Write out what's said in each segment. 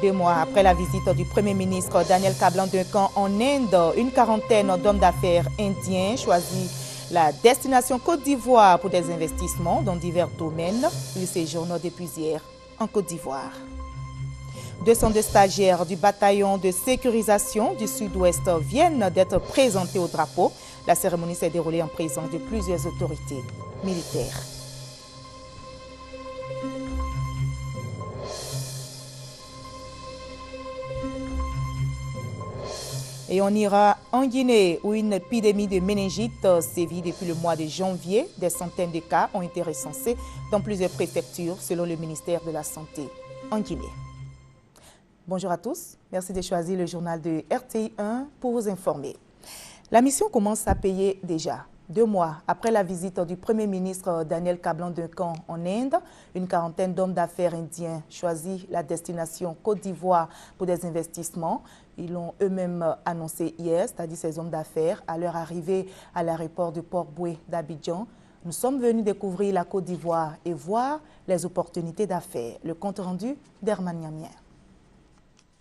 2 mois après la visite du Premier ministre Daniel Kablan-Duncan en Inde, une quarantaine d'hommes d'affaires indiens choisit la destination Côte d'Ivoire pour des investissements dans divers domaines. Ils séjournent depuis hier en Côte d'Ivoire. 202 stagiaires du bataillon de sécurisation du Sud-Ouest viennent d'être présentés au drapeau. La cérémonie s'est déroulée en présence de plusieurs autorités militaires. Et on ira en Guinée où une épidémie de méningite sévit depuis le mois de janvier. Des centaines de cas ont été recensés dans plusieurs préfectures selon le ministère de la Santé en Guinée. Bonjour à tous, merci de choisir le journal de RTI 1 pour vous informer. La mission commence à payer déjà. 2 mois après la visite du Premier ministre Daniel Kablan-Duncan en Inde, une quarantaine d'hommes d'affaires indiens choisit la destination Côte d'Ivoire pour des investissements. Ils l'ont eux-mêmes annoncé hier, c'est-à-dire ces hommes d'affaires, à leur arrivée à l'aéroport de Port-Boué d'Abidjan. Nous sommes venus découvrir la Côte d'Ivoire et voir les opportunités d'affaires. Le compte rendu d'Herman Niamien.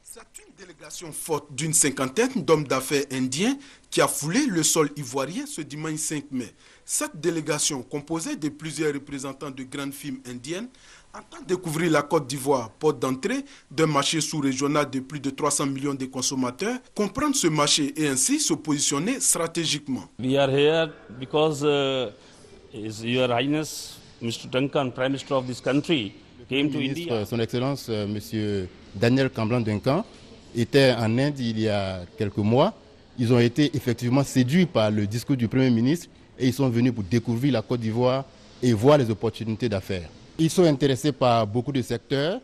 C'est une délégation forte d'une cinquantaine d'hommes d'affaires indiens qui a foulé le sol ivoirien ce dimanche 5 mai. Cette délégation, composée de plusieurs représentants de grandes firmes indiennes, entend découvrir la Côte d'Ivoire, porte d'entrée d'un marché sous-régional de plus de 300 millions de consommateurs, comprendre ce marché et ainsi se positionner stratégiquement. We are here because Your Highness, Mr. Duncan, Prime Minister of this country, came to India. Son Excellence, Monsieur Daniel Kablan-Duncan, était en Inde il y a quelques mois. Ils ont été effectivement séduits par le discours du Premier ministre et ils sont venus pour découvrir la Côte d'Ivoire et voir les opportunités d'affaires. Ils sont intéressés par beaucoup de secteurs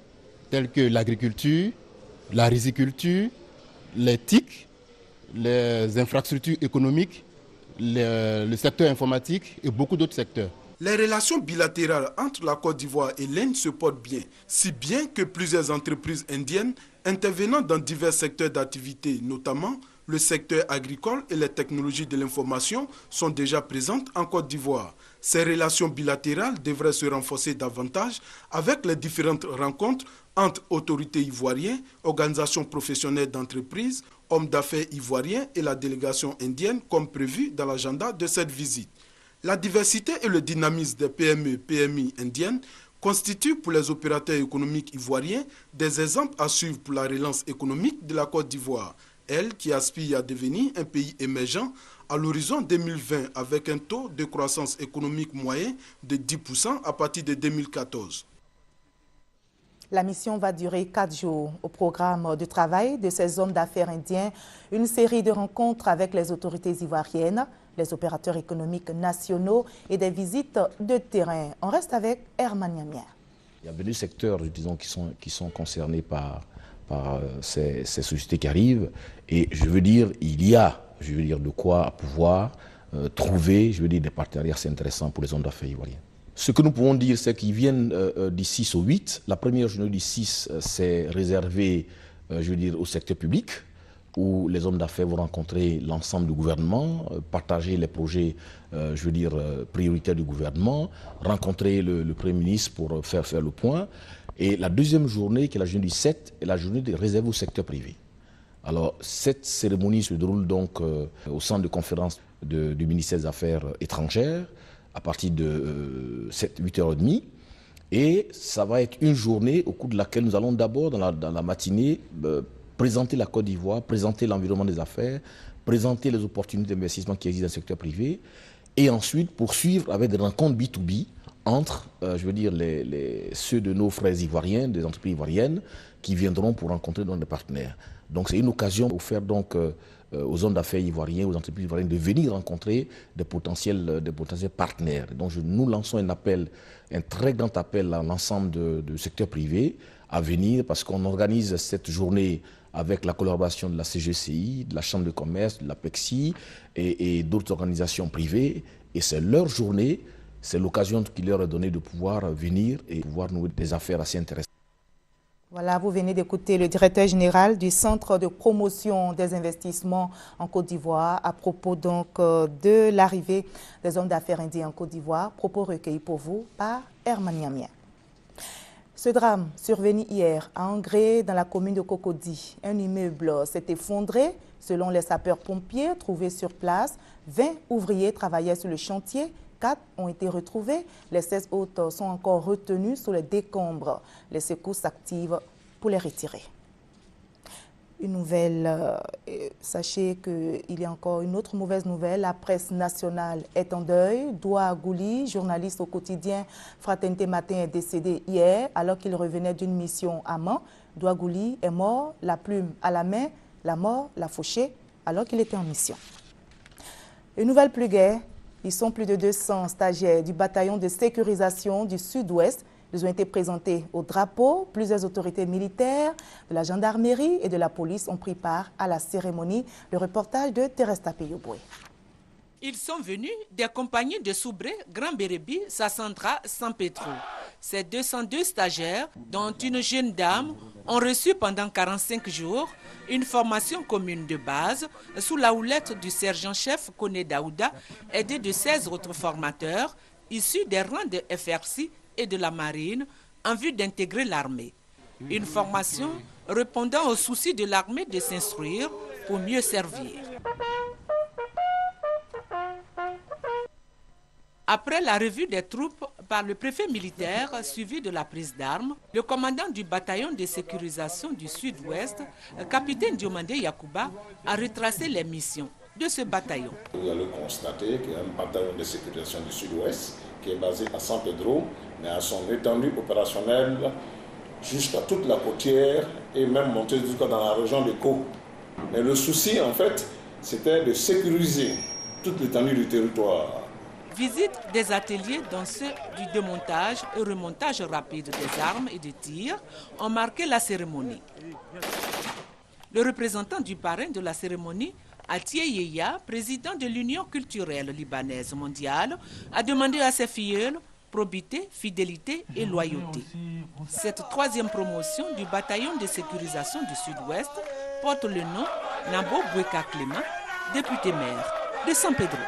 tels que l'agriculture, la riziculture, les TIC, les infrastructures économiques, le secteur informatique et beaucoup d'autres secteurs. Les relations bilatérales entre la Côte d'Ivoire et l'Inde se portent bien, si bien que plusieurs entreprises indiennes intervenant dans divers secteurs d'activité, notamment le secteur agricole et les technologies de l'information, sont déjà présentes en Côte d'Ivoire. Ces relations bilatérales devraient se renforcer davantage avec les différentes rencontres entre autorités ivoiriennes, organisations professionnelles d'entreprises, hommes d'affaires ivoiriens et la délégation indienne comme prévu dans l'agenda de cette visite. La diversité et le dynamisme des PME-PMI indiennes constituent pour les opérateurs économiques ivoiriens des exemples à suivre pour la relance économique de la Côte d'Ivoire, elle qui aspire à devenir un pays émergent à l'horizon 2020 avec un taux de croissance économique moyen de 10% à partir de 2014. La mission va durer 4 jours. Au programme de travail de ces hommes d'affaires indiens, une série de rencontres avec les autorités ivoiriennes, les opérateurs économiques nationaux et des visites de terrain. On reste avec Herman Niamien. Il y a des secteurs, disons, qui sont concernés par ces sociétés qui arrivent. Et je veux dire, il y a de quoi pouvoir trouver, des partenariats assez intéressants pour les hommes d'affaires ivoiriens. Ce que nous pouvons dire, c'est qu'ils viennent du 6 au 8. La première journée du 6, c'est réservé, au secteur public, où les hommes d'affaires vont rencontrer l'ensemble du gouvernement, partager les projets, prioritaires du gouvernement, rencontrer le Premier ministre pour faire le point. Et la deuxième journée, qui est la journée du 7, est la journée réservée au secteur privé. Alors, cette cérémonie se déroule donc au centre de conférence du ministère des Affaires étrangères, à partir de 8h30. Et ça va être une journée au cours de laquelle nous allons d'abord, dans la matinée, présenter la Côte d'Ivoire, présenter l'environnement des affaires, présenter les opportunités d'investissement qui existent dans le secteur privé, et ensuite poursuivre avec des rencontres B2B entre, ceux de nos frères ivoiriens, des entreprises ivoiriennes, qui viendront pour rencontrer des partenaires. Donc c'est une occasion offerte donc aux hommes d'affaires ivoiriens, aux entreprises ivoiriennes de venir rencontrer des potentiels partenaires. Donc nous lançons un très grand appel à l'ensemble du secteur privé à venir parce qu'on organise cette journée avec la collaboration de la CGCI, de la Chambre de commerce, de la PEXI et d'autres organisations privées. Et c'est leur journée, c'est l'occasion qui leur est donnée de pouvoir venir et pouvoir nouer des affaires assez intéressantes. Voilà, vous venez d'écouter le directeur général du Centre de promotion des investissements en Côte d'Ivoire à propos donc de l'arrivée des hommes d'affaires indiens en Côte d'Ivoire. Propos recueillis pour vous par Herman Niamien. Ce drame survenu hier à Angré, dans la commune de Cocody. Un immeuble s'est effondré. Selon les sapeurs-pompiers trouvés sur place, 20 ouvriers travaillaient sur le chantier. 4 ont été retrouvés. Les 16 autres sont encore retenus sous les décombres. Les secours s'activent pour les retirer. Une nouvelle, sachez qu'il y a encore une autre mauvaise nouvelle. La presse nationale est en deuil. Doua Gouli, journaliste au quotidien Fraternité Matin, est décédé hier alors qu'il revenait d'une mission à Mans. Doua Gouli est mort, la plume à la main, la mort l'a fauché alors qu'il était en mission. Une nouvelle plus gaie, ils sont plus de 200 stagiaires du bataillon de sécurisation du Sud-Ouest. Ils ont été présentés au drapeau. Plusieurs autorités militaires, de la gendarmerie et de la police ont pris part à la cérémonie. Le reportage de Thérèse Tapé-Yoboué. Ils sont venus des compagnies de Soubré, Grand Bérébi, Sassandra, San Pedro. Ces 202 stagiaires, dont une jeune dame, ont reçu pendant 45 jours une formation commune de base sous la houlette du sergent-chef Koné Daouda, aidé de 16 autres formateurs issus des rangs de FRC et de la marine en vue d'intégrer l'armée. Une formation répondant au souci de l'armée de s'instruire pour mieux servir. Après la revue des troupes par le préfet militaire suivi de la prise d'armes, le commandant du bataillon de sécurisation du Sud-Ouest, capitaine Diomandé Yakouba, a retracé les missions de ce bataillon. Vous allez constater qu'il y a un bataillon de sécurisation du Sud-Ouest qui est basé à San Pedro, mais à son étendue opérationnelle jusqu'à toute la côtière et même monter jusqu'à dans la région de Caux. Mais le souci, en fait, c'était de sécuriser toute l'étendue du territoire. Visite des ateliers dont ceux du démontage et remontage rapide des armes et des tirs ont marqué la cérémonie. Le représentant du parrain de la cérémonie, Atie Yeya, président de l'Union culturelle libanaise mondiale, a demandé à ses filleuls probité, fidélité et loyauté. Cette troisième promotion du bataillon de sécurisation du Sud-Ouest porte le nom Nabo Boueka Clément, député maire de San Pedro.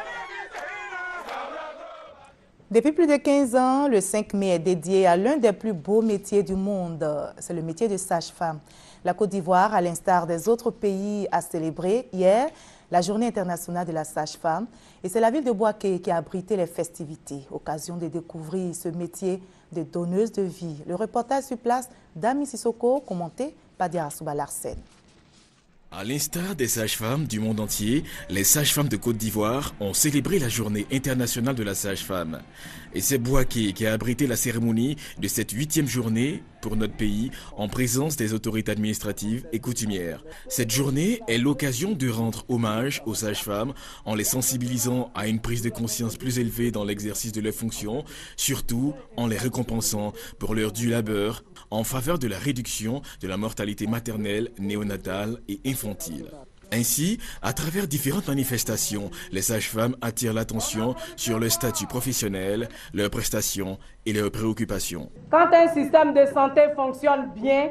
Depuis plus de 15 ans, le 5 mai est dédié à l'un des plus beaux métiers du monde. C'est le métier de sage-femme. La Côte d'Ivoire, à l'instar des autres pays, a célébré hier la Journée internationale de la sage-femme. Et c'est la ville de Bouaké qui a abrité les festivités, occasion de découvrir ce métier de donneuse de vie. Le reportage sur place d'Ami Sissoko, commenté par Diarasouba Larsen. À l'instar des sages-femmes du monde entier, les sages-femmes de Côte d'Ivoire ont célébré la Journée internationale de la sage-femme. Et c'est Bouaké qui a abrité la cérémonie de cette 8e journée pour notre pays en présence des autorités administratives et coutumières. Cette journée est l'occasion de rendre hommage aux sages-femmes en les sensibilisant à une prise de conscience plus élevée dans l'exercice de leurs fonctions, surtout en les récompensant pour leur dû labeur en faveur de la réduction de la mortalité maternelle, néonatale et infantile. Ainsi, à travers différentes manifestations, les sages-femmes attirent l'attention sur leur statut professionnel, leurs prestations et leurs préoccupations. Quand un système de santé fonctionne bien,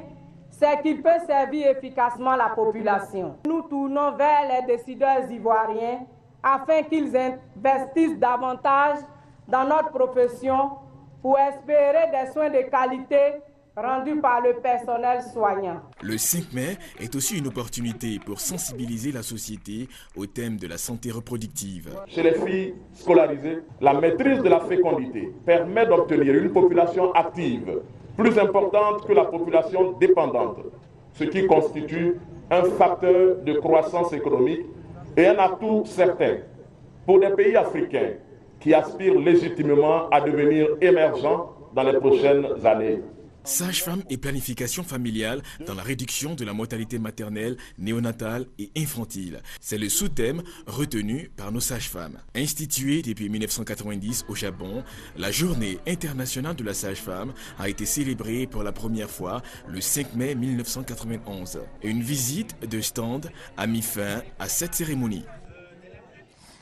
c'est qu'il peut servir efficacement la population. Nous tournons vers les décideurs ivoiriens afin qu'ils investissent davantage dans notre profession pour espérer des soins de qualité rendu par le personnel soignant. Le 5 mai est aussi une opportunité pour sensibiliser la société au thème de la santé reproductive. Chez les filles scolarisées, la maîtrise de la fécondité permet d'obtenir une population active, plus importante que la population dépendante, ce qui constitue un facteur de croissance économique et un atout certain pour des pays africains qui aspirent légitimement à devenir émergents dans les prochaines années. Sage-femme et planification familiale dans la réduction de la mortalité maternelle, néonatale et infantile. C'est le sous-thème retenu par nos sages-femmes. Instituée depuis 1990 au Japon, la Journée internationale de la sage-femme a été célébrée pour la première fois le 5 mai 1991. Une visite de stand a mis fin à cette cérémonie.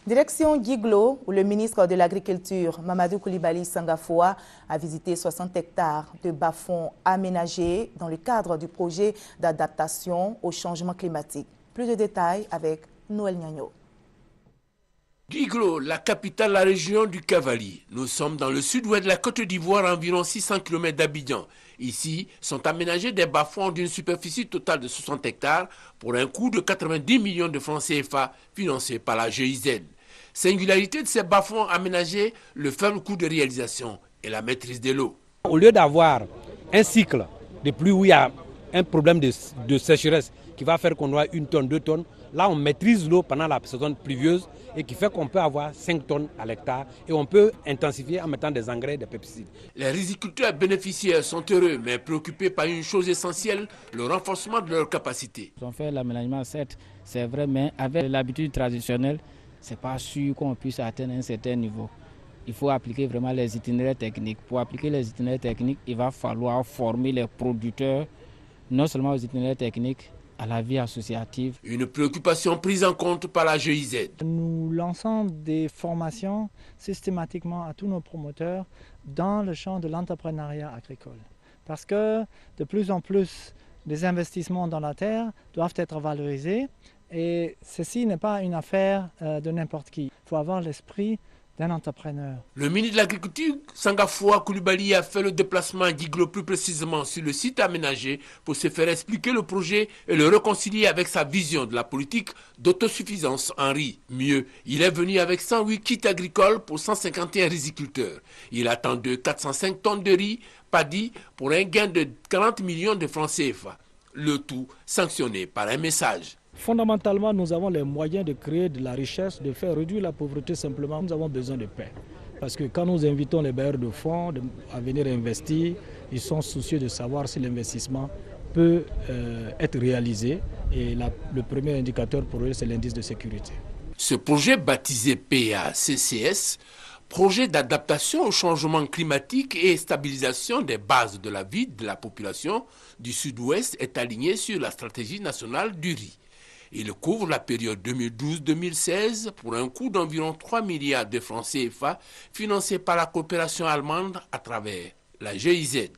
Direction Guiglo, où le ministre de l'Agriculture, Mamadou Koulibaly Sangafoua, a visité 60 hectares de bas-fonds aménagés dans le cadre du projet d'adaptation au changement climatique. Plus de détails avec Noël Niagno. Guiglo, la capitale de la région du Cavali. Nous sommes dans le sud-ouest de la Côte d'Ivoire, à environ 600 km d'Abidjan. Ici, sont aménagés des bas-fonds d'une superficie totale de 60 hectares pour un coût de 90 millions de francs CFA financés par la GIZ. Singularité de ces bas-fonds aménagés, le faible coût de réalisation et la maîtrise de l'eau. Au lieu d'avoir un cycle de pluie où il y a un problème de sécheresse qui va faire qu'on doit 1 tonne, 2 tonnes, là on maîtrise l'eau pendant la saison pluvieuse et qui fait qu'on peut avoir 5 tonnes à l'hectare et on peut intensifier en mettant des engrais, des pesticides. Les riziculteurs bénéficiaires sont heureux mais préoccupés par une chose essentielle, le renforcement de leurs capacités. Ils ont fait l'aménagement, certes, c'est vrai, mais avec l'habitude traditionnelle, c'est pas sûr qu'on puisse atteindre un certain niveau. Il faut appliquer vraiment les itinéraires techniques. Pour appliquer les itinéraires techniques, il va falloir former les producteurs, non seulement aux itinéraires techniques, à la vie associative. Une préoccupation prise en compte par la GIZ. Nous lançons des formations systématiquement à tous nos promoteurs dans le champ de l'entrepreneuriat agricole. Parce que de plus en plus, les investissements dans la terre doivent être valorisés et ceci n'est pas une affaire de n'importe qui. Il faut avoir l'esprit d'un entrepreneur. Le ministre de l'Agriculture, Sangafoua Koulibaly, a fait le déplacement à Guiglo, plus précisément sur le site aménagé, pour se faire expliquer le projet et le réconcilier avec sa vision de la politique d'autosuffisance en riz. Mieux, il est venu avec 108 kits agricoles pour 151 riziculteurs. Il attend de 405 tonnes de riz, paddy, pour un gain de 40 millions de francs CFA. Le tout sanctionné par un message. Fondamentalement, nous avons les moyens de créer de la richesse, de faire réduire la pauvreté simplement. Nous avons besoin de paix. Parce que quand nous invitons les bailleurs de fonds à venir investir, ils sont soucieux de savoir si l'investissement peut être réalisé. Et le premier indicateur pour eux, c'est l'indice de sécurité. Ce projet baptisé PACCS, projet d'adaptation au changement climatique et stabilisation des bases de la vie de la population du Sud-Ouest, est aligné sur la stratégie nationale du riz. Il couvre la période 2012-2016 pour un coût d'environ 3 milliards de francs CFA financé par la coopération allemande à travers la GIZ.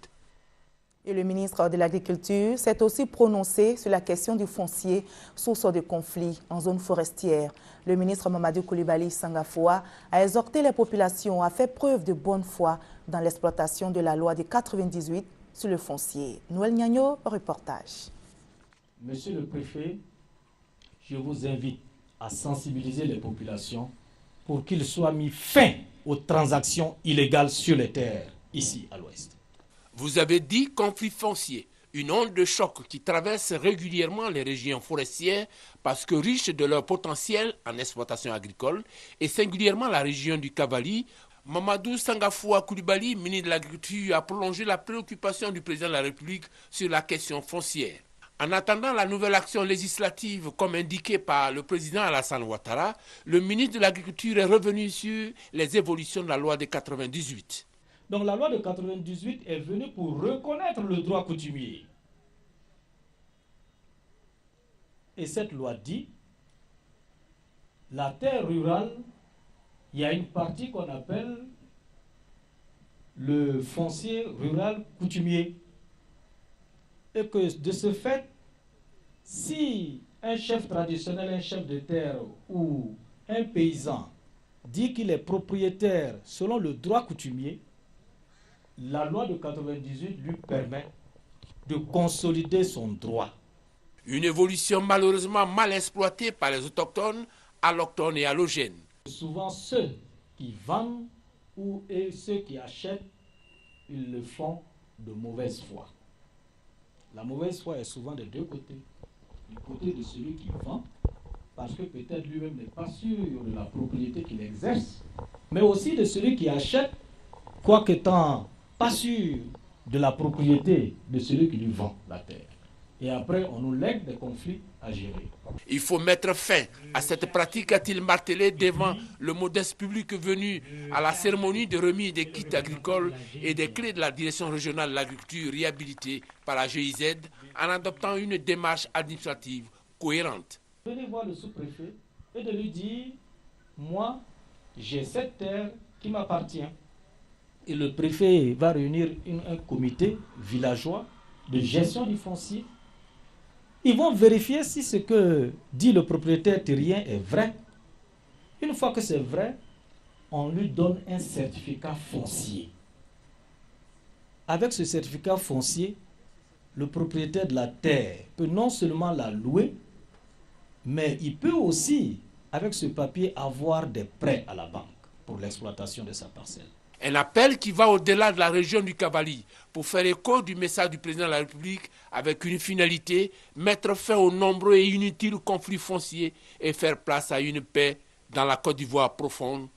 Et le ministre de l'Agriculture s'est aussi prononcé sur la question du foncier, source de conflit en zone forestière. Le ministre Mamadou Koulibaly Sangafoua a exhorté les populations à faire preuve de bonne foi dans l'exploitation de la loi de 98 sur le foncier. Noël Niagno, reportage. Monsieur le préfet, je vous invite à sensibiliser les populations pour qu'il soit mis fin aux transactions illégales sur les terres, ici à l'ouest. Vous avez dit conflit foncier, une onde de choc qui traverse régulièrement les régions forestières parce que riches de leur potentiel en exploitation agricole et singulièrement la région du Cavali. Mamadou Sangafoua Koulibaly, ministre de l'Agriculture, a prolongé la préoccupation du président de la République sur la question foncière. En attendant la nouvelle action législative, comme indiqué par le président Alassane Ouattara, le ministre de l'Agriculture est revenu sur les évolutions de la loi de 98. Donc la loi de 98 est venue pour reconnaître le droit coutumier. Et cette loi dit, la terre rurale, il y a une partie qu'on appelle le foncier rural coutumier. Et que de ce fait, si un chef traditionnel, un chef de terre ou un paysan dit qu'il est propriétaire selon le droit coutumier, la loi de 98 lui permet de consolider son droit. Une évolution malheureusement mal exploitée par les autochtones, allochtones et allogènes. Souvent ceux qui vendent et ceux qui achètent, ils le font de mauvaise foi. La mauvaise foi est souvent des deux côtés. Du côté de celui qui vend, parce que peut-être lui-même n'est pas sûr de la propriété qu'il exerce, mais aussi de celui qui achète, quoique étant pas sûr de la propriété de celui qui lui vend la terre. Et après, on nous lègue des conflits à gérer. Il faut mettre fin à cette pratique, a-t-il martelé devant le modeste public venu à la cérémonie de remise des kits agricoles et des clés de la direction régionale de l'agriculture réhabilitée par la GIZ en adoptant une démarche administrative cohérente. Venez voir le sous-préfet et de lui dire, moi, j'ai cette terre qui m'appartient. Et le préfet va réunir un comité villageois de gestion du foncier. Ils vont vérifier si ce que dit le propriétaire terrien est vrai. Une fois que c'est vrai, on lui donne un certificat foncier. Avec ce certificat foncier, le propriétaire de la terre peut non seulement la louer, mais il peut aussi, avec ce papier, avoir des prêts à la banque pour l'exploitation de sa parcelle. Un appel qui va au-delà de la région du Cavali pour faire écho du message du président de la République avec une finalité, mettre fin aux nombreux et inutiles conflits fonciers et faire place à une paix dans la Côte d'Ivoire profonde.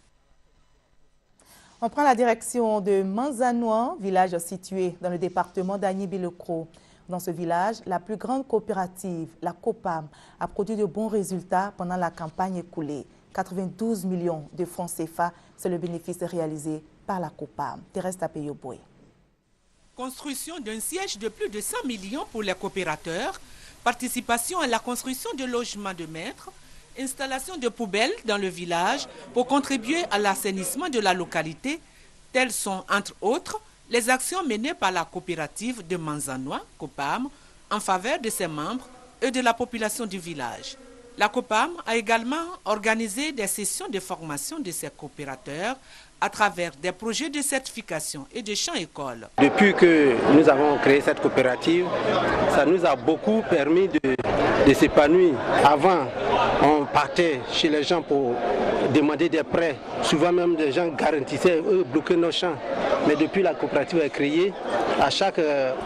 On prend la direction de Manzanois, village situé dans le département d'Agny-Bilekro. Dans ce village, la plus grande coopérative, la COPAM, a produit de bons résultats pendant la campagne écoulée. 92 millions de francs CFA, c'est le bénéfice réalisé par la COPAM. Thérèse Tapeyoboué. Construction d'un siège de plus de 100 millions pour les coopérateurs, participation à la construction de logements de maîtres, installation de poubelles dans le village pour contribuer à l'assainissement de la localité. Telles sont, entre autres, les actions menées par la coopérative de Manzanois, COPAM, en faveur de ses membres et de la population du village. La COPAM a également organisé des sessions de formation de ses coopérateurs à travers des projets de certification et de champs-écoles. Depuis que nous avons créé cette coopérative, ça nous a beaucoup permis de s'épanouir. Avant, on partait chez les gens pour demander des prêts. Souvent même des gens garantissaient, eux, bloquer nos champs. Mais depuis la coopérative est créée, à chaque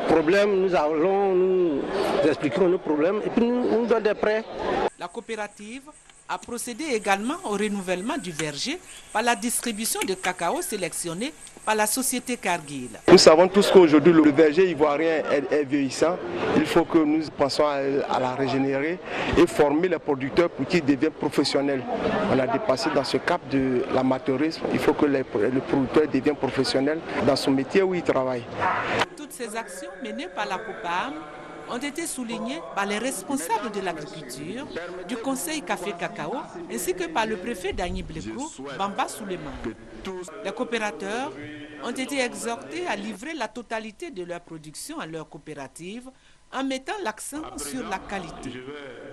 problème, nous allons nous expliquer nos problèmes et puis nous donnons des prêts. La coopérative a procédé également au renouvellement du verger par la distribution de cacao sélectionné par la société Cargill. Nous savons tous qu'aujourd'hui le verger ivoirien est vieillissant. Il faut que nous pensions à la régénérer et former les producteurs pour qu'ils deviennent professionnels. On a dépassé dans ce cap de l'amateurisme. Il faut que le producteur devienne professionnel dans son métier où il travaille. Toutes ces actions menées par la COPAM ont été soulignés par les responsables de l'agriculture, du Conseil Café-Cacao, ainsi que par le préfet d'Agny-Bilekro, Bamba Souleymane. Les coopérateurs ont été exhortés à livrer la totalité de leur production à leur coopérative en mettant l'accent sur la qualité.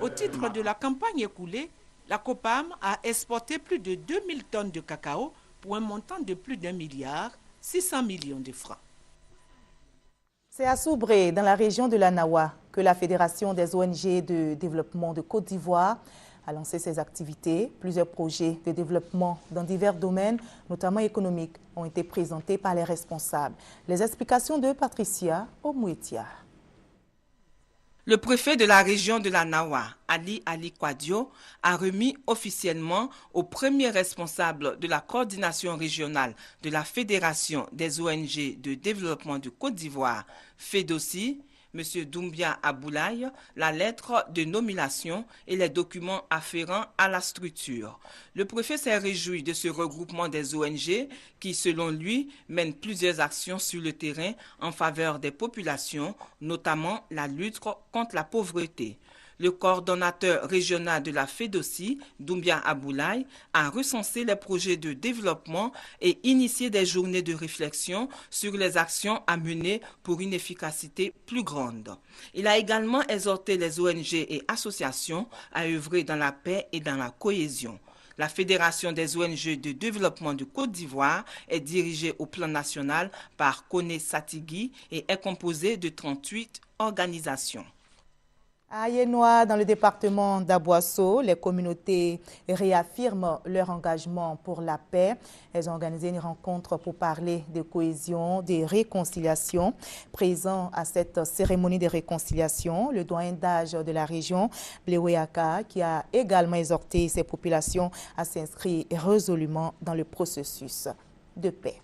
Au titre de la campagne écoulée, la COPAM a exporté plus de 2000 tonnes de cacao pour un montant de plus d'1,6 milliard de francs. C'est à Soubré, dans la région de la Nawa, que la Fédération des ONG de développement de Côte d'Ivoire a lancé ses activités. Plusieurs projets de développement dans divers domaines, notamment économiques, ont été présentés par les responsables. Les explications de Patricia Omouetia. Le préfet de la région de la Nawa, Ali Kwadio, a remis officiellement au premier responsable de la coordination régionale de la Fédération des ONG de développement de Côte d'Ivoire, FEDOSI, M. Doumbia Aboulaye, la lettre de nomination et les documents afférents à la structure. Le préfet s'est réjoui de ce regroupement des ONG qui, selon lui, mène plusieurs actions sur le terrain en faveur des populations, notamment la lutte contre la pauvreté. Le coordonnateur régional de la FEDOSI, Doumbia Aboulaye, a recensé les projets de développement et initié des journées de réflexion sur les actions à mener pour une efficacité plus grande. Il a également exhorté les ONG et associations à œuvrer dans la paix et dans la cohésion. La Fédération des ONG de développement de Côte d'Ivoire est dirigée au plan national par Kone Satigui et est composée de 38 organisations. À Yénois, dans le département d'Aboisseau, les communautés réaffirment leur engagement pour la paix. Elles ont organisé une rencontre pour parler de cohésion, de réconciliation. Présent à cette cérémonie de réconciliation, le doyen d'âge de la région, Bleweyaka, qui a également exhorté ses populations à s'inscrire résolument dans le processus de paix.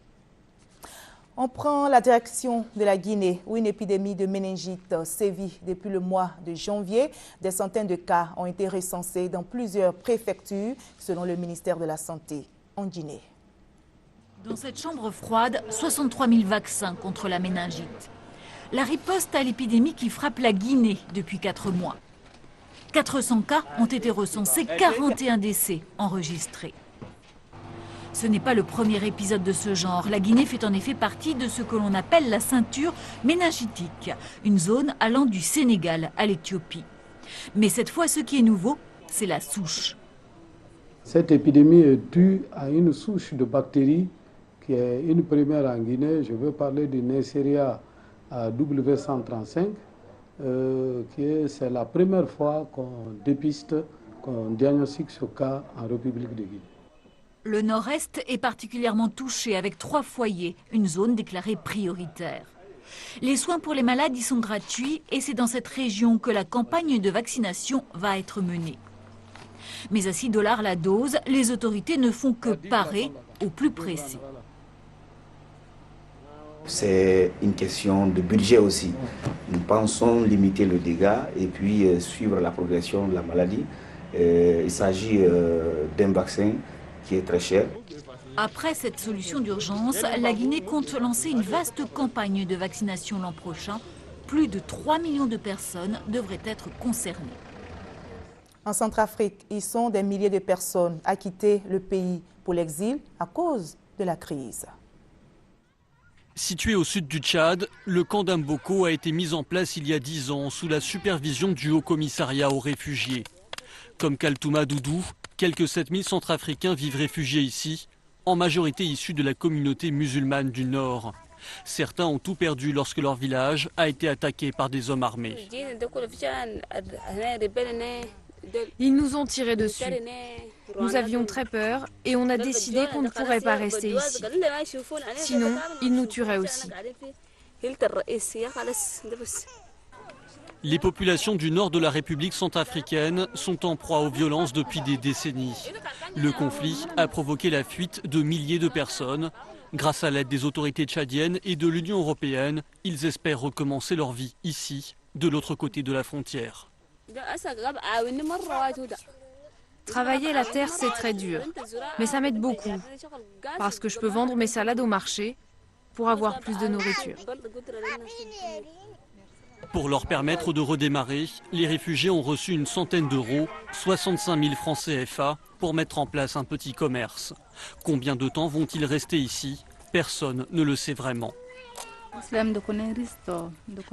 On prend la direction de la Guinée, où une épidémie de méningite sévit depuis le mois de janvier. Des centaines de cas ont été recensés dans plusieurs préfectures, selon le ministère de la Santé en Guinée. Dans cette chambre froide, 63 000 vaccins contre la méningite. La riposte à l'épidémie qui frappe la Guinée depuis 4 mois. 400 cas ont été recensés, 41 décès enregistrés. Ce n'est pas le premier épisode de ce genre. La Guinée fait en effet partie de ce que l'on appelle la ceinture méningitique, une zone allant du Sénégal à l'Éthiopie. Mais cette fois, ce qui est nouveau, c'est la souche. Cette épidémie est due à une souche de bactéries qui est une première en Guinée. Je veux parler du Neisseria W135. C'est la première fois qu'on dépiste, qu'on diagnostique ce cas en République de Guinée. Le nord-est est particulièrement touché avec 3 foyers, une zone déclarée prioritaire. Les soins pour les malades y sont gratuits et c'est dans cette région que la campagne de vaccination va être menée. Mais à $6 la dose, les autorités ne font que parer au plus pressé. C'est une question de budget aussi. Nous pensons limiter le dégât et puis suivre la progression de la maladie. Il s'agit d'un vaccin qui est très cher. Après cette solution d'urgence, la Guinée compte lancer une vaste campagne de vaccination l'an prochain. Plus de 3 millions de personnes devraient être concernées. En Centrafrique, ils sont des milliers de personnes à quitter le pays pour l'exil à cause de la crise. Situé au sud du Tchad, le camp d'Mboko a été mis en place il y a 10 ans sous la supervision du Haut-Commissariat aux réfugiés. Comme Kaltouma Doudou, quelques 7000 Centrafricains vivent réfugiés ici, en majorité issus de la communauté musulmane du Nord. Certains ont tout perdu lorsque leur village a été attaqué par des hommes armés. Ils nous ont tiré dessus. Nous avions très peur et on a décidé qu'on ne pourrait pas rester ici. Sinon, ils nous tueraient aussi. Les populations du nord de la République centrafricaine sont en proie aux violences depuis des décennies. Le conflit a provoqué la fuite de milliers de personnes. Grâce à l'aide des autorités tchadiennes et de l'Union européenne, ils espèrent recommencer leur vie ici, de l'autre côté de la frontière. Travailler la terre, c'est très dur, mais ça m'aide beaucoup, parce que je peux vendre mes salades au marché pour avoir plus de nourriture. Pour leur permettre de redémarrer, les réfugiés ont reçu une centaine d'euros, 65 000 francs CFA, pour mettre en place un petit commerce. Combien de temps vont-ils rester ici? Personne ne le sait vraiment.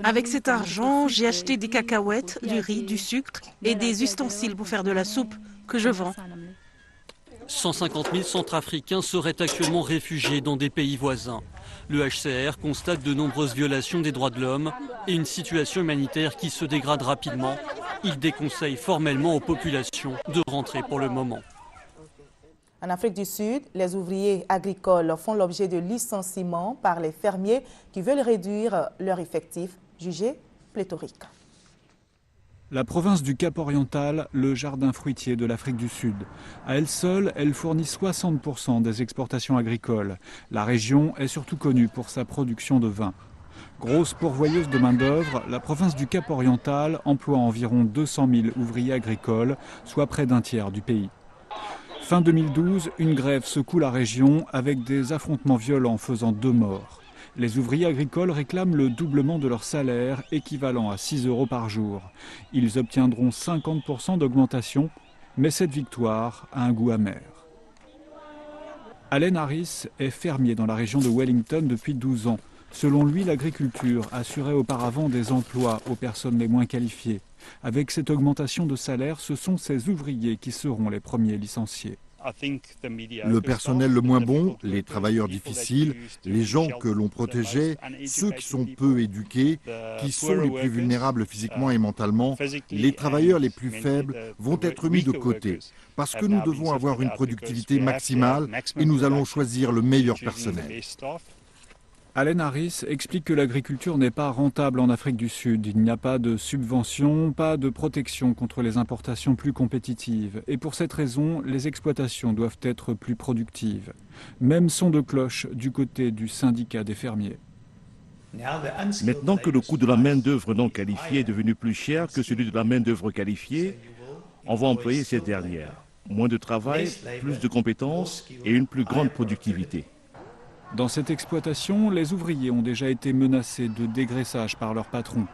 Avec cet argent, j'ai acheté des cacahuètes, du riz, du sucre et des ustensiles pour faire de la soupe que je vends. 150 000 Centrafricains seraient actuellement réfugiés dans des pays voisins. Le HCR constate de nombreuses violations des droits de l'homme et une situation humanitaire qui se dégrade rapidement. Il déconseille formellement aux populations de rentrer pour le moment. En Afrique du Sud, les ouvriers agricoles font l'objet de licenciements par les fermiers qui veulent réduire leur effectif, jugé pléthorique. La province du Cap-Oriental, le jardin fruitier de l'Afrique du Sud. À elle seule, elle fournit 60% des exportations agricoles. La région est surtout connue pour sa production de vin. Grosse pourvoyeuse de main-d'œuvre, la province du Cap-Oriental emploie environ 200 000 ouvriers agricoles, soit près d'un tiers du pays. Fin 2012, une grève secoue la région avec des affrontements violents faisant 2 morts. Les ouvriers agricoles réclament le doublement de leur salaire, équivalent à 6 € par jour. Ils obtiendront 50% d'augmentation, mais cette victoire a un goût amer. Allen Harris est fermier dans la région de Wellington depuis 12 ans. Selon lui, l'agriculture assurait auparavant des emplois aux personnes les moins qualifiées. Avec cette augmentation de salaire, ce sont ces ouvriers qui seront les premiers licenciés. Le personnel le moins bon, les travailleurs difficiles, les gens que l'on protégeait, ceux qui sont peu éduqués, qui sont les plus vulnérables physiquement et mentalement, les travailleurs les plus faibles vont être mis de côté. Parce que nous devons avoir une productivité maximale et nous allons choisir le meilleur personnel. Allen Harris explique que l'agriculture n'est pas rentable en Afrique du Sud. Il n'y a pas de subventions, pas de protection contre les importations plus compétitives. Et pour cette raison, les exploitations doivent être plus productives. Même son de cloche du côté du syndicat des fermiers. Maintenant que le coût de la main-d'œuvre non qualifiée est devenu plus cher que celui de la main-d'œuvre qualifiée, on va employer cette dernière. Moins de travail, plus de compétences et une plus grande productivité. Dans cette exploitation, les ouvriers ont déjà été menacés de dégraissage par leur patron.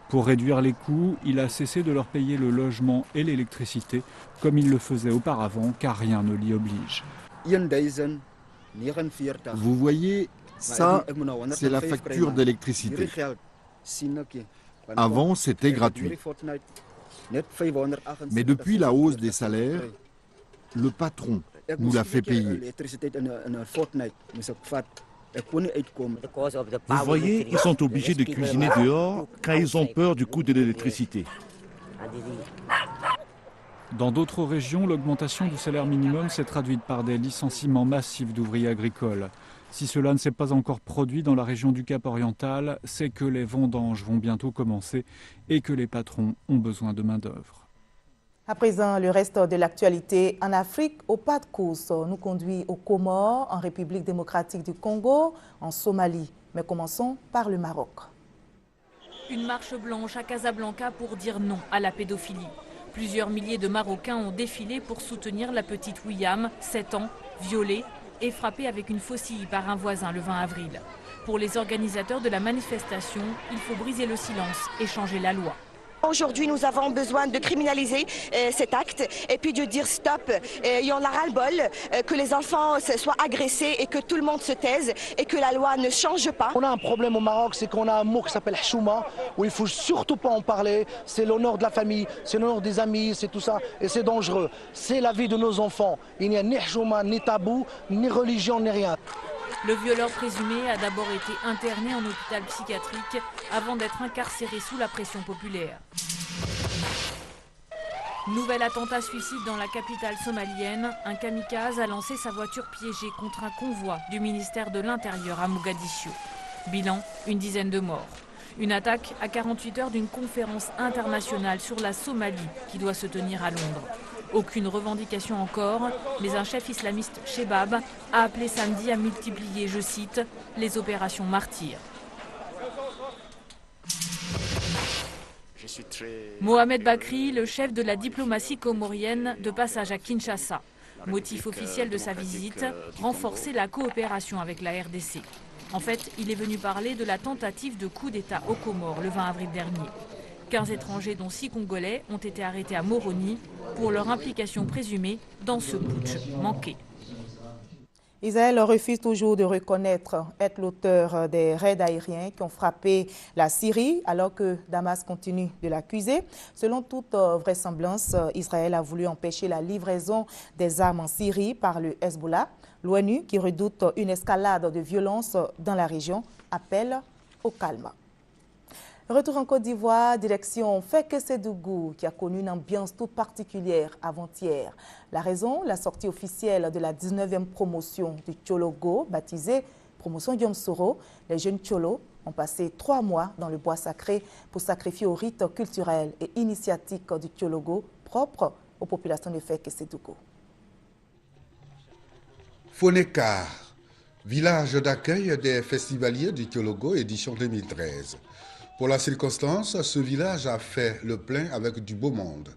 Pour réduire les coûts, il a cessé de leur payer le logement et l'électricité, comme il le faisait auparavant, car rien ne l'y oblige. Vous voyez, ça, c'est la facture d'électricité. Avant, c'était gratuit. Mais depuis la hausse des salaires, Le patron nous l'a fait payer. Vous voyez, ils sont obligés de cuisiner dehors quand ils ont peur du coût de l'électricité. Dans d'autres régions, l'augmentation du salaire minimum s'est traduite par des licenciements massifs d'ouvriers agricoles. Si cela ne s'est pas encore produit dans la région du Cap oriental, c'est que les vendanges vont bientôt commencer et que les patrons ont besoin de main-d'œuvre. À présent, le reste de l'actualité en Afrique, au pas de course, nous conduit aux Comores, en République démocratique du Congo, en Somalie. Mais commençons par le Maroc. Une marche blanche à Casablanca pour dire non à la pédophilie. Plusieurs milliers de Marocains ont défilé pour soutenir la petite William, 7 ans, violée et frappée avec une faucille par un voisin le 20 avril. Pour les organisateurs de la manifestation, il faut briser le silence et changer la loi. Aujourd'hui, nous avons besoin de criminaliser cet acte et puis de dire stop. Il y en a ras-le-bol, que les enfants soient agressés et que tout le monde se taise et que la loi ne change pas. On a un problème au Maroc, c'est qu'on a un mot qui s'appelle chouma, où il ne faut surtout pas en parler. C'est l'honneur de la famille, c'est l'honneur des amis, c'est tout ça, et c'est dangereux. C'est la vie de nos enfants. Il n'y a ni chouma, ni tabou, ni religion, ni rien. Le violeur présumé a d'abord été interné en hôpital psychiatrique avant d'être incarcéré sous la pression populaire. Nouvel attentat suicide dans la capitale somalienne. Un kamikaze a lancé sa voiture piégée contre un convoi du ministère de l'Intérieur à Mogadiscio. Bilan, une dizaine de morts. Une attaque à 48 heures d'une conférence internationale sur la Somalie qui doit se tenir à Londres. Aucune revendication encore, mais un chef islamiste, Shebab, a appelé samedi à multiplier, je cite, les opérations martyrs. Mohamed Bakri, le chef de la diplomatie comorienne, de passage à Kinshasa. Motif officiel de sa visite, renforcer la coopération avec la RDC. En fait, il est venu parler de la tentative de coup d'État aux Comores le 20 avril dernier. 15 étrangers, dont 6 Congolais, ont été arrêtés à Moroni pour leur implication présumée dans ce putsch manqué. Israël refuse toujours de reconnaître être l'auteur des raids aériens qui ont frappé la Syrie, alors que Damas continue de l'accuser. Selon toute vraisemblance, Israël a voulu empêcher la livraison des armes en Syrie par le Hezbollah. L'ONU, qui redoute une escalade de violence dans la région, appelle au calme. Retour en Côte d'Ivoire, direction Fekessédougou, qui a connu une ambiance toute particulière avant-hier. La raison, la sortie officielle de la 19e promotion du Tchologo, baptisée Promotion Yom Soro. Les jeunes Tcholos ont passé 3 mois dans le bois sacré pour sacrifier aux rites culturels et initiatiques du Tchologo propres aux populations de Fekessédougou. Fonekar, village d'accueil des festivaliers du Tchologo édition 2013. Pour la circonstance, ce village a fait le plein avec du beau monde.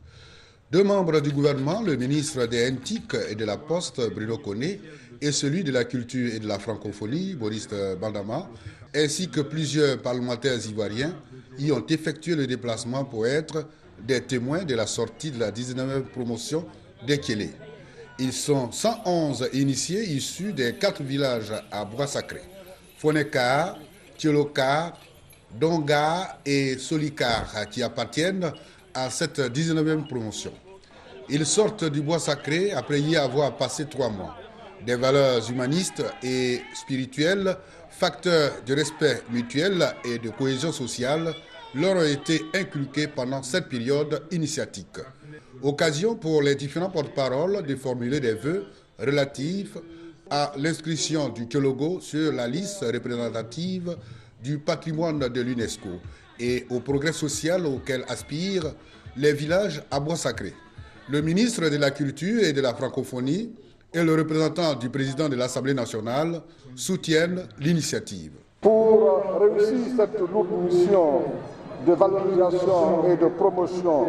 2 membres du gouvernement, le ministre des NTIC et de la Poste, Bruno Koné, et celui de la Culture et de la Francophonie, Boris Bandama, ainsi que plusieurs parlementaires ivoiriens, y ont effectué le déplacement pour être des témoins de la sortie de la 19e promotion d'Ekélé. Ils sont 111 initiés issus des 4 villages à bois sacré. Fonekar, Tcholoka, Donga et Solikar qui appartiennent à cette 19e promotion. Ils sortent du bois sacré après y avoir passé 3 mois. Des valeurs humanistes et spirituelles, facteurs de respect mutuel et de cohésion sociale leur ont été inculqués pendant cette période initiatique. Occasion pour les différents porte-paroles de formuler des vœux relatifs à l'inscription du Tchologo sur la liste représentative du patrimoine de l'UNESCO et au progrès social auquel aspirent les villages à bois sacré. Le ministre de la Culture et de la Francophonie et le représentant du président de l'Assemblée nationale soutiennent l'initiative. Pour réussir cette lourde mission de valorisation et de promotion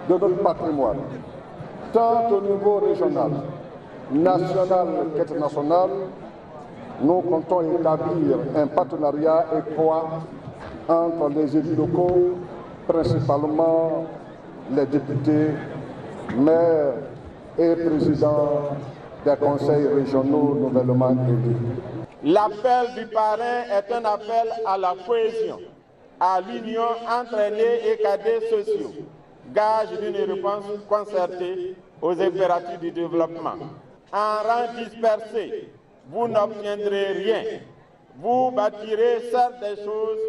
de notre patrimoine, tant au niveau régional, national qu'international, nous comptons établir un partenariat étroit entre les élus locaux, principalement les députés, maires et présidents des conseils régionaux nouvellement élus. L'appel du parrain est un appel à la cohésion, à l'union entre aînés et cadets sociaux, gage d'une réponse concertée aux impératifs du développement. En rang dispersé, vous n'obtiendrez rien. Vous bâtirez certes des choses,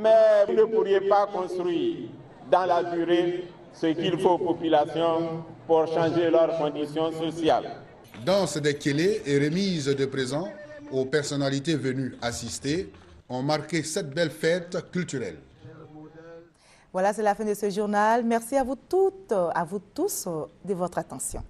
mais vous ne pourriez pas construire dans la durée ce qu'il faut aux populations pour changer leurs conditions sociales. Danse des kélés et remise de présents aux personnalités venues assister ont marqué cette belle fête culturelle. Voilà, c'est la fin de ce journal. Merci à vous toutes, à vous tous de votre attention.